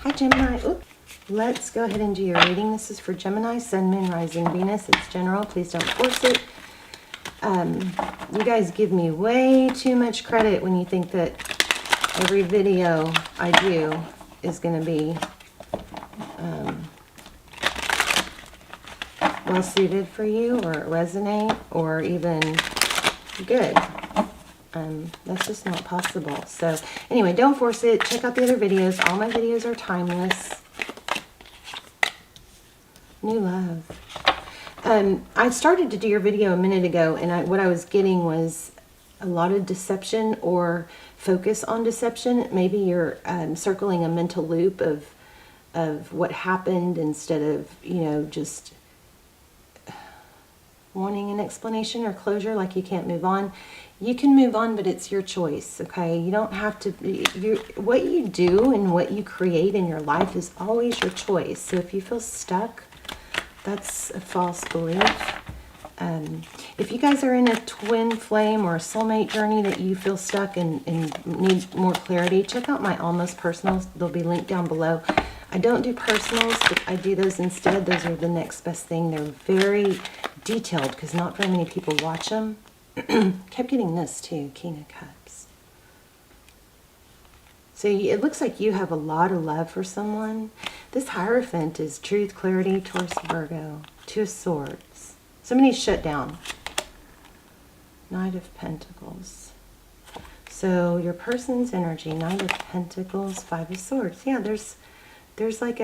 Hi, Gemini. Oop. Let's go ahead and do your reading. This is for Gemini, Sun, Moon, Rising, Venus. It's general. Please don't force it. You guys give me way too much credit when you think that every video I do is going to be well suited for you, or resonate, or even good. That's just not possible. So anyway, don't force it. Check out the other videos. All my videos are timeless. New love. I started to do your video a minute ago, and what I was getting was a lot of deception or focus on deception. Maybe you're circling a mental loop of what happened instead of, you know, just wanting an explanation or closure, like you can't move on. You can move on, but it's your choice, okay? You don't have to. What you do and what you create in your life is always your choice. So if you feel stuck, that's a false belief. If you guys are in a twin flame or a soulmate journey that you feel stuck and need more clarity, check out my almost personals. They'll be linked down below. I don't do personals, but I do those instead. Those are the next best thing. They're very detailed because not very many people watch them. Kept getting this too, King of Cups. So it looks like you have a lot of love for someone. This Hierophant is truth, clarity, Taurus, Virgo. Two of Swords. Somebody's shut down. Knight of Pentacles. So your person's energy, Knight of Pentacles, Five of Swords. Yeah, there's like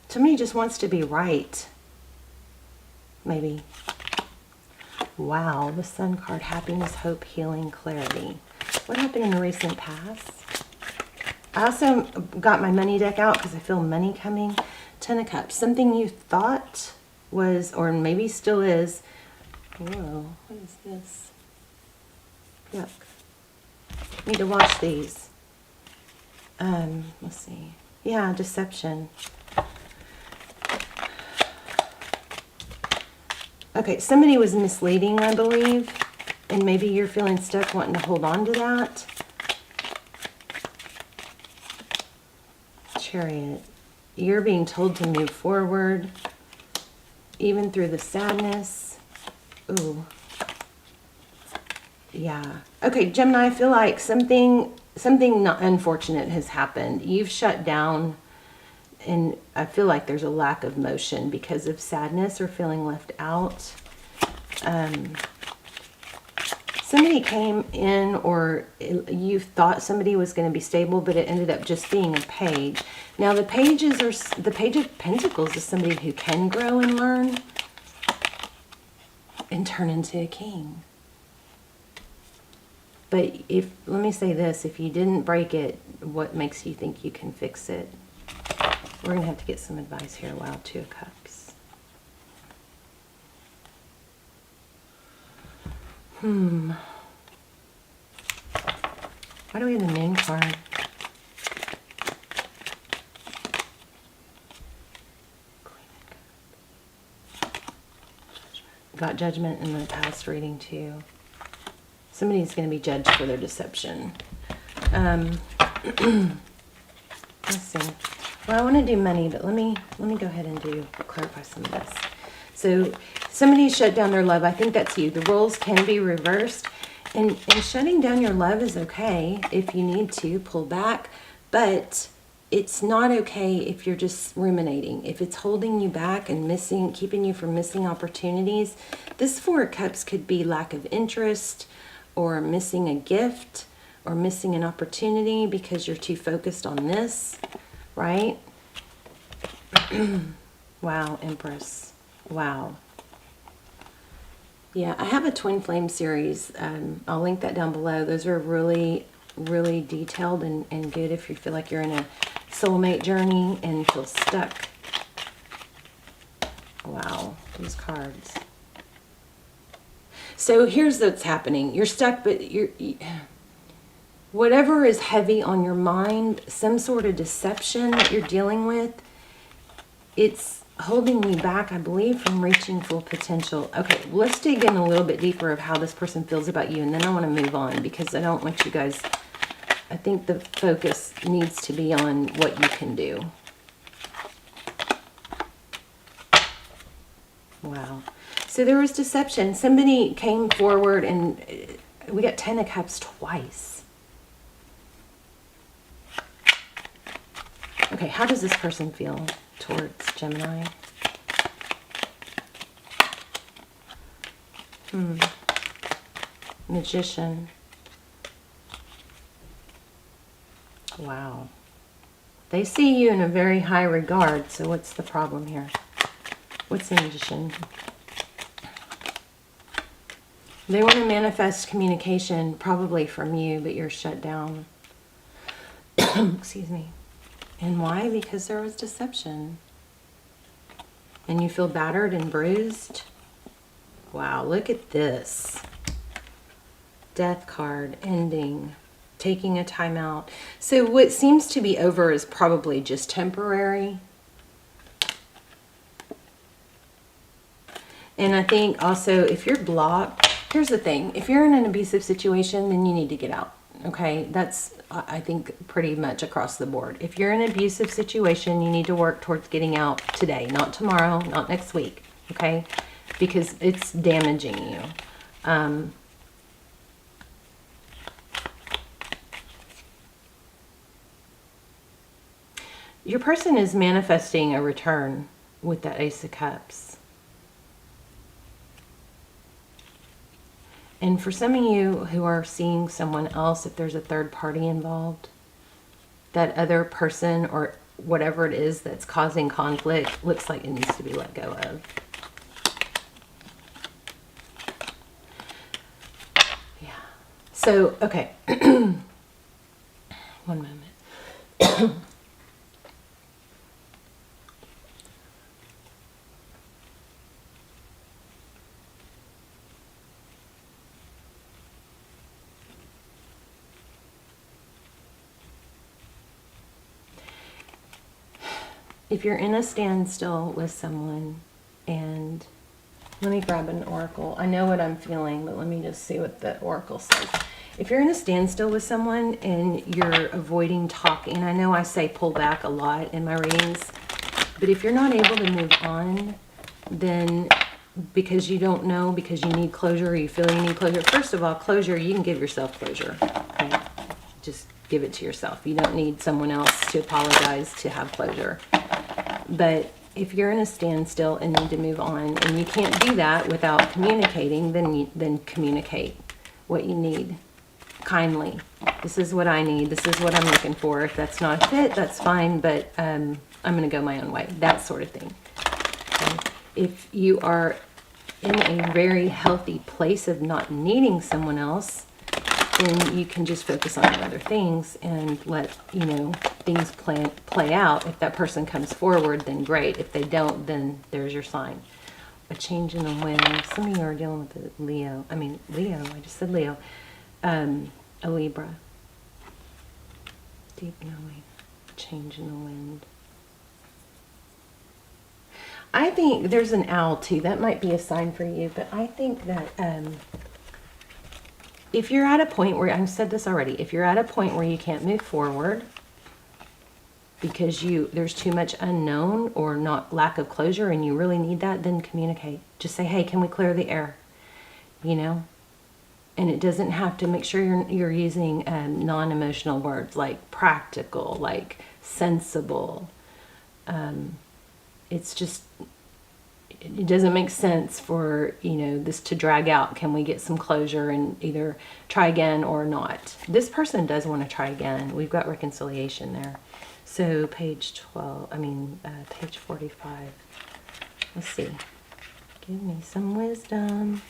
somebody just wants to be right. Maybe. Wow, the Sun card, happiness, hope, healing, clarity. What happened in the recent past? I also got my money deck out because I feel money coming. Ten of Cups, something you thought was, or maybe still is. Whoa, what is this? Yuck. Need to wash these. Let's see. Yeah, deception. Okay, somebody was misleading, I believe, and maybe you're feeling stuck wanting to hold on to that. Chariot. You're being told to move forward, even through the sadness. Ooh. Yeah. Okay, Gemini, I feel like something not unfortunate has happened. You've shut down, and I feel like there's a lack of motion because of sadness or feeling left out. Somebody came in, or you thought somebody was going to be stable, but it ended up just being a page. Now the Page of Pentacles is somebody who can grow and learn and turn into a king. But let me say this, if you didn't break it, what makes you think you can fix it? We're going to have to get some advice here. Wow, Two of Cups. Why do we have the Moon card? Got Judgment in the past reading too. Somebody's going to be judged for their deception. Let's see. Well, I want to do money, but let me go ahead and clarify some of this. So somebody shut down their love. I think that's you. The roles can be reversed, and shutting down your love is okay if you need to pull back, but it's not okay if you're just ruminating. If it's holding you back and keeping you from missing opportunities. This Four of Cups could be lack of interest, or missing a gift, or missing an opportunity because you're too focused on this. Right? Wow, Empress. Wow. Yeah, I have a Twin Flame series. I'll link that down below. Those are really, really detailed and good if you feel like you're in a soulmate journey and feel stuck. Wow, these cards. So here's what's happening. You're stuck, but whatever is heavy on your mind, some sort of deception that you're dealing with, it's holding you back, I believe, from reaching full potential. Okay, let's dig in a little bit deeper of how this person feels about you, and then I want to move on because I don't want you guys, I think the focus needs to be on what you can do. Wow. So there was deception. Somebody came forward and we got 10 of Cups twice. Okay, how does this person feel towards Gemini? Magician. Wow. They see you in a very high regard, so what's the problem here? What's the Magician? They want to manifest communication, probably from you, but you're shut down. Excuse me. And why? Because there was deception. And you feel battered and bruised. Wow, look at this. Death card, ending, taking a time out. So what seems to be over is probably just temporary. And I think also if you're blocked, here's the thing. If you're in an abusive situation, then you need to get out. Okay, that's, I think, pretty much across the board. If you're in an abusive situation, you need to work towards getting out today, not tomorrow, not next week. Okay, because it's damaging you. Your person is manifesting a return with that Ace of Cups. And for some of you who are seeing someone else, if there's a third party involved, that other person or whatever it is that's causing conflict looks like it needs to be let go of. Yeah. So, okay. One moment. If you're in a standstill with someone, and let me grab an oracle. I know what I'm feeling, but let me just see what the oracle says. If you're in a standstill with someone and you're avoiding talking, I know I say pull back a lot in my readings, but if you're not able to move on, then because you don't know, because you need closure, or you feel you need closure. First of all, closure, you can give yourself closure. Okay? Just give it to yourself. You don't need someone else to apologize to have closure. But if you're in a standstill and need to move on, and you can't do that without communicating, then communicate what you need kindly. This is what I need. This is what I'm looking for. If that's not a fit, that's fine, but I'm going to go my own way. That sort of thing. Okay? If you are in a very healthy place of not needing someone else, then you can just focus on other things and let, you know, things play out. If that person comes forward, then great. If they don't, then there's your sign. A change in the wind. Some of you are dealing with a Leo. I just said Leo. A Libra. Deep knowing. Change in the wind. I think there's an owl too. That might be a sign for you, but I think that if you're at a point where, I've said this already, if you're at a point where you can't move forward because there's too much unknown or not lack of closure and you really need that, then communicate. Just say, hey, can we clear the air? You know? And it doesn't have to, make sure you're using non-emotional words like practical, like sensible. It's just, it doesn't make sense for, you know, this to drag out. Can we get some closure and either try again or not? This person does want to try again. We've got reconciliation there. So page 45. Let's see. Give me some wisdom.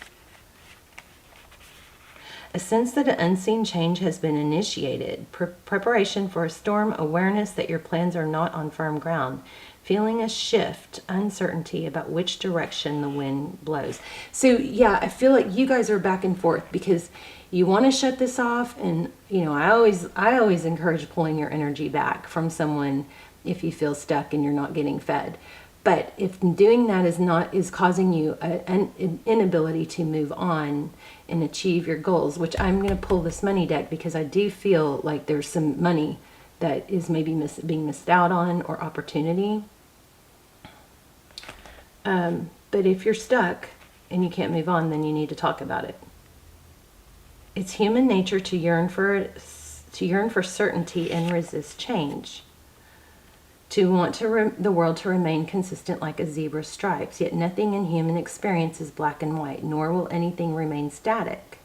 A sense that an unseen change has been initiated. Preparation for a storm. Awareness that your plans are not on firm ground. Feeling a shift, uncertainty about which direction the wind blows. So yeah, I feel like you guys are back and forth because you want to shut this off, and you know, I always encourage pulling your energy back from someone if you feel stuck and you're not getting fed. But if doing that is causing you an inability to move on and achieve your goals, which I'm going to pull this money deck because I do feel like there's some money that is maybe being missed out on, or opportunity. But if you're stuck and you can't move on, then you need to talk about it. It's human nature to yearn for certainty and resist change. To want the world to remain consistent like a zebra's stripes, yet nothing in human experience is black and white, nor will anything remain static.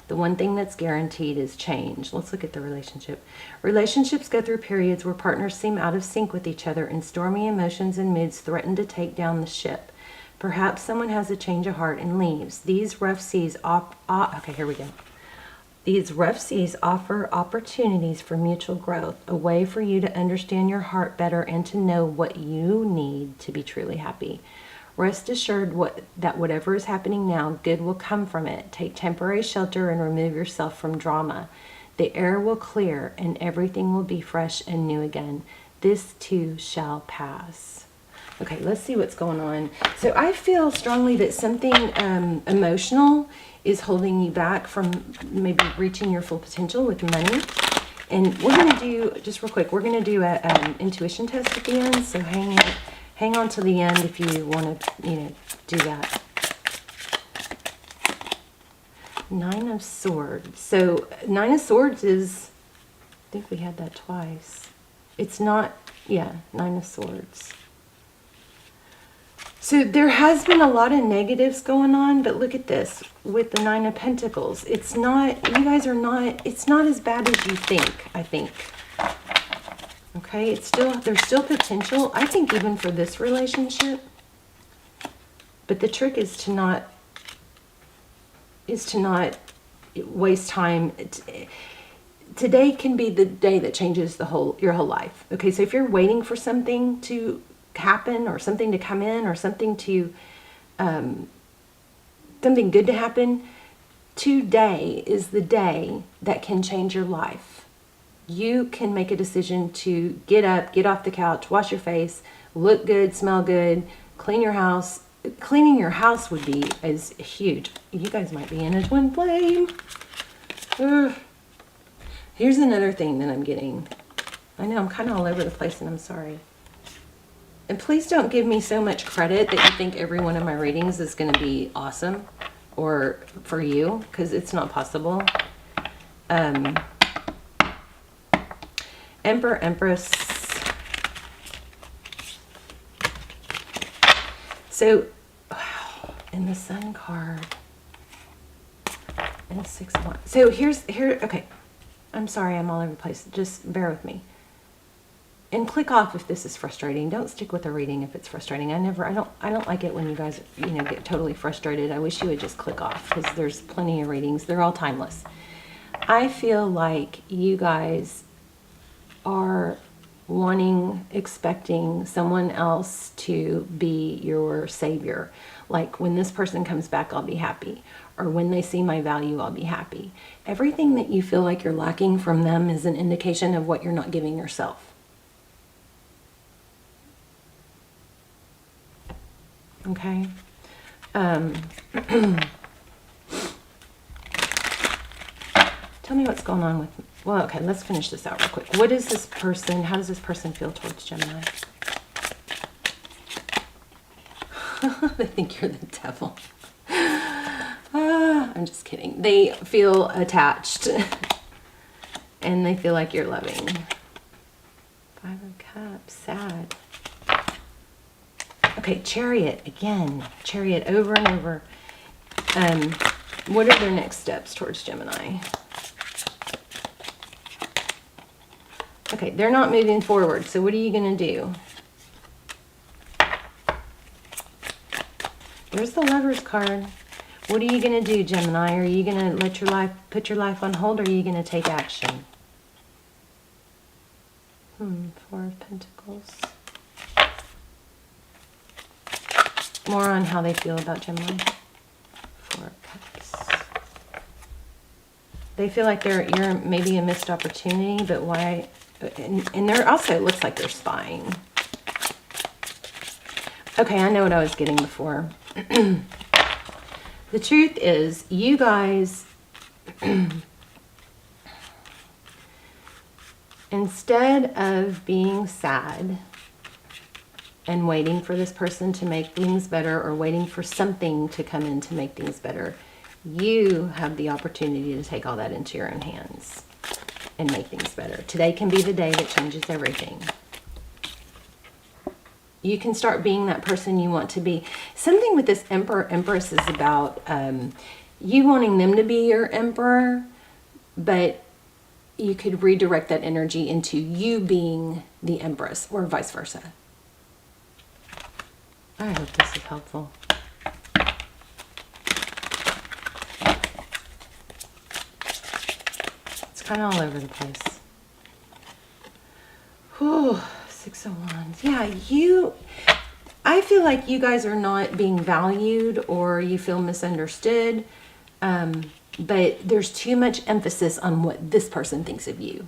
The one thing that's guaranteed is change. Let's look at the relationship. Relationships go through periods where partners seem out of sync with each other and stormy emotions and moods threaten to take down the ship. Perhaps someone has a change of heart and leaves. These rough seas These rough seas offer opportunities for mutual growth, a way for you to understand your heart better and to know what you need to be truly happy. Rest assured that whatever is happening now, good will come from it. Take temporary shelter and remove yourself from drama. The air will clear and everything will be fresh and new again. This too shall pass. Okay, let's see what's going on. So I feel strongly that something emotional is holding you back from maybe reaching your full potential with money. And we're going to do, just real quick, we're going to do an intuition test at the end. So hang on to the end if you want to, do that. Nine of Swords. So Nine of Swords is, I think we had that twice. It's not, Nine of Swords. So there has been a lot of negatives going on, but look at this with the Nine of Pentacles. It's not, you guys are not, it's not as bad as you think, I think. Okay, there's still potential, I think, even for this relationship. But the trick is to not waste time. Today can be the day that changes your whole life. Okay, so if you're waiting for something to happen or something to come in or something to something good to happen, today is the day that can change your life. You can make a decision to get up, get off the couch, wash your face, look good, smell good, clean your house. Cleaning your house would be as huge. You guys might be in a twin flame. Here's another thing that I'm getting. I know I'm kind of all over the place and I'm sorry. And please don't give me so much credit that you think every one of my readings is going to be awesome or for you, because it's not possible. Emperor, Empress. So, wow, and the Sun card. And 6 of Wands. So okay. I'm sorry, I'm all over the place. Just bear with me. And click off if this is frustrating. Don't stick with the reading if it's frustrating. I don't like it when you guys, get totally frustrated. I wish you would just click off because there's plenty of readings. They're all timeless. I feel like you guys are expecting someone else to be your savior. Like, when this person comes back, I'll be happy. Or when they see my value, I'll be happy. Everything that you feel like you're lacking from them is an indication of what you're not giving yourself. Okay. Tell me what's going on with, well, okay, let's finish this out real quick. What is this person, how does this person feel towards Gemini? They think you're the devil. I'm just kidding. They feel attached and they feel like you're loving. 5 of Cups, sad. Okay, Chariot again. Chariot over and over. What are their next steps towards Gemini? Okay, they're not moving forward. So what are you going to do? There's the Lover's card. What are you going to do, Gemini? Are you going to put your life on hold, or are you going to take action? 4 of Pentacles. More on how they feel about Gemini. 4 of Cups. They feel like you're maybe a missed opportunity, but why? And there also looks like they're spying. Okay, I know what I was getting before. The truth is, you guys, instead of being sad and waiting for this person to make things better, or waiting for something to come in to make things better. You have the opportunity to take all that into your own hands and make things better. Today can be the day that changes everything. You can start being that person you want to be. Something with this Emperor, Empress is about you wanting them to be your emperor, but you could redirect that energy into you being the Empress, or vice versa. I hope this is helpful. It's kind of all over the place. Whew, 6 of Wands. Yeah, I feel like you guys are not being valued, or you feel misunderstood. But there's too much emphasis on what this person thinks of you,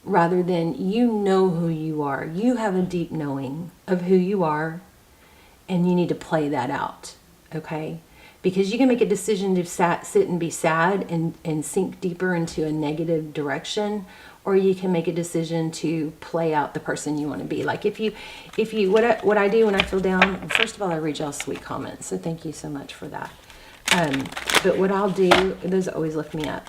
rather than you know who you are. You have a deep knowing of who you are, and you need to play that out, okay? Because you can make a decision to sit and be sad and sink deeper into a negative direction, or you can make a decision to play out the person you want to be. Like what I do when I feel down, first of all, I read y'all's sweet comments, so thank you so much for that. But what I'll do, those always lift me up.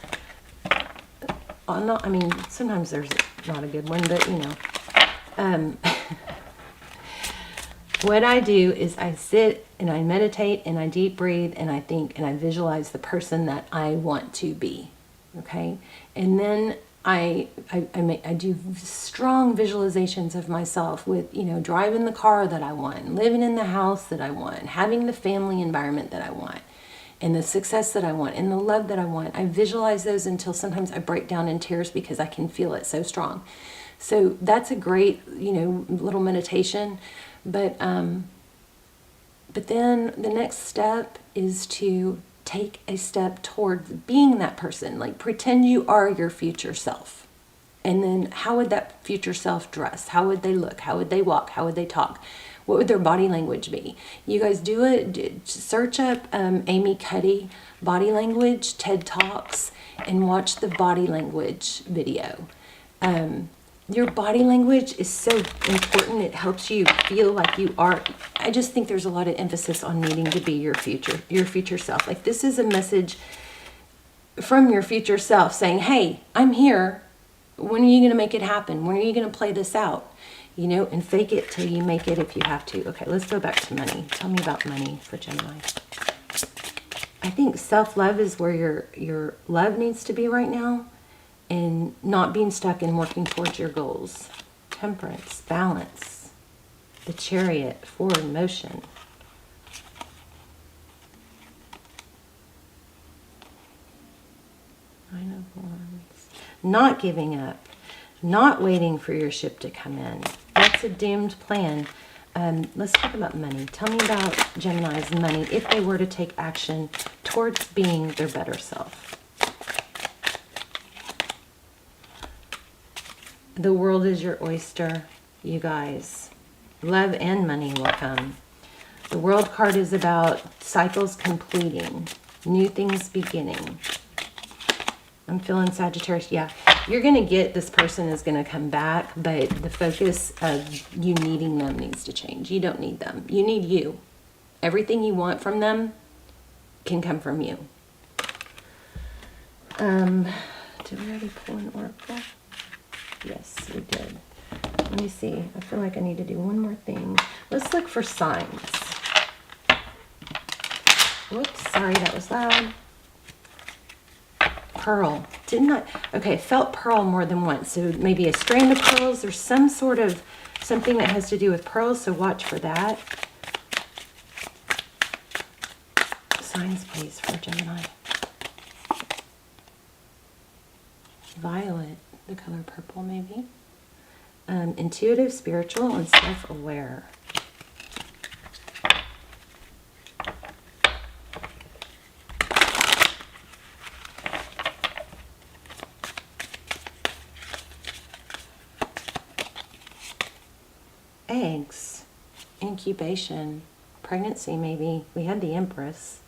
Sometimes there's not a good one, but you know. What I do is I sit and I meditate and I deep breathe and I think and I visualize the person that I want to be. Okay? And then I do strong visualizations of myself with, you know, driving the car that I want, living in the house that I want, having the family environment that I want, and the success that I want, and the love that I want. I visualize those until sometimes I break down in tears because I can feel it so strong. So that's a great, you know, little meditation. But then the next step is to take a step towards being that person. Like, pretend you are your future self. And then how would that future self dress? How would they look? How would they walk? How would they talk? What would their body language be? You guys do it. Search up Amy Cuddy body language, TED Talks, and watch the body language video. Your body language is so important. It helps you feel like you are. I just think there's a lot of emphasis on needing to be your future self. Like, this is a message from your future self saying, hey, I'm here. When are you going to make it happen? When are you going to play this out? You know, and fake it till you make it if you have to. Okay, let's go back to money. Tell me about money for Gemini. I think self-love is where your love needs to be right now, and not being stuck and working towards your goals. Temperance, balance, the Chariot, forward motion. Nine of Wands. Not giving up. Not waiting for your ship to come in. That's a doomed plan. Let's talk about money. Tell me about Gemini's money if they were to take action towards being their better self. The world is your oyster, you guys. Love and money will come. The World card is about cycles completing, new things beginning. I'm feeling Sagittarius. Yeah, you're going to get, this person is going to come back, but the focus of you needing them needs to change. You don't need them. You need you. Everything you want from them can come from you. Did we already pull an oracle? Yes, we did. Let me see. I feel like I need to do one more thing. Let's look for signs. Whoops, sorry, that was loud. Pearl. Didn't I? Okay, felt pearl more than once. So maybe a strand of pearls. There's some sort of something that has to do with pearls, so watch for that. Signs, please, for Gemini. Violet, the color purple, maybe. Intuitive, spiritual, and self-aware. Eggs, incubation, pregnancy, maybe. We had the Empress.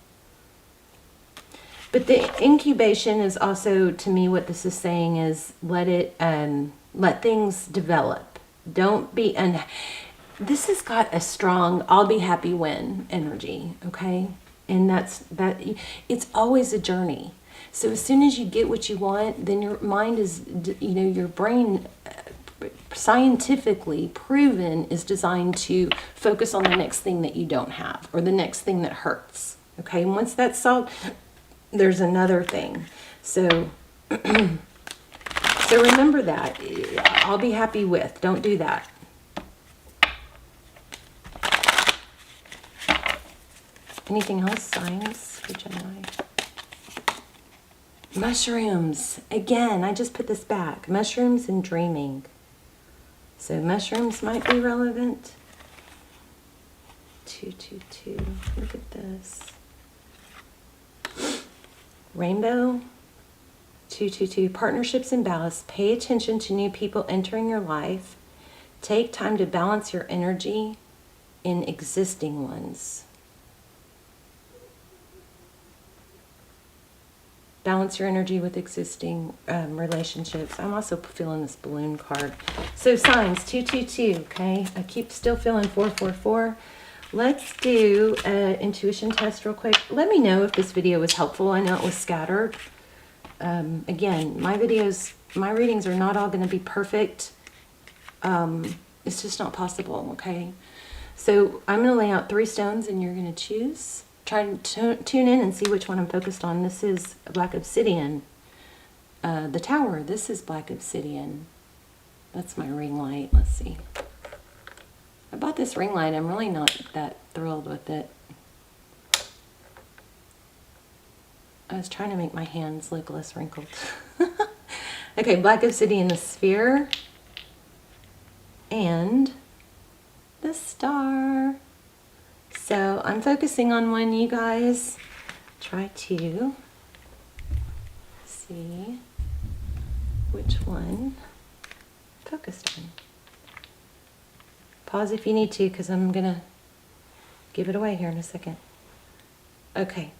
But the incubation is also, to me, what this is saying is let things develop. Don't be, this has got a strong I'll be happy when energy, okay? And it's always a journey. So as soon as you get what you want, then your mind is, your brain, scientifically proven, is designed to focus on the next thing that you don't have, or the next thing that hurts, okay? And once that's solved, there's another thing. So so remember that. I'll be happy with. Don't do that. Anything else? Signs for Gemini? Mushrooms. Again, I just put this back. Mushrooms and dreaming. So mushrooms might be relevant. 222. Look at this. Rainbow. 222. Partnerships and balance. Pay attention to new people entering your life. Take time to balance your energy in existing ones. Balance your energy with existing relationships. I'm also feeling this balloon card. So signs, 222, okay? I keep still feeling 444. Let's do an intuition test real quick. Let me know if this video was helpful. I know it was scattered. Again, my readings are not all going to be perfect. It's just not possible, okay? So I'm going to lay out 3 stones and you're going to choose. Try to tune in and see which one I'm focused on. This is black obsidian. The tower, this is black obsidian. That's my ring light. Let's see. I bought this ring light. I'm really not that thrilled with it. I was trying to make my hands look less wrinkled. Okay, black obsidian, the sphere, and the star. So I'm focusing on one, you guys. Try to see which one focused on. Pause if you need to, because I'm going to give it away here in a second. Okay.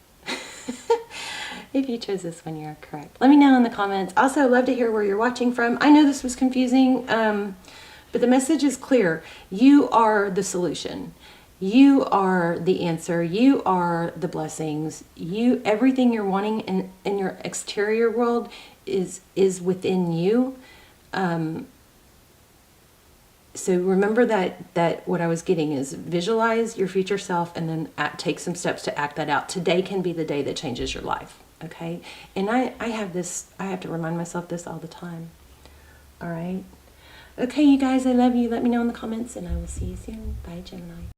If you chose this one, you're correct. Let me know in the comments. Also, I'd love to hear where you're watching from. I know this was confusing, but the message is clear. You are the solution. You are the answer. You are the blessings. Everything you're wanting in your exterior world is within you. So remember that what I was getting is visualize your future self and then take some steps to act that out. Today can be the day that changes your life. Okay. And I have to remind myself this all the time. All right. Okay, you guys, I love you. Let me know in the comments and I will see you soon. Bye, Gemini.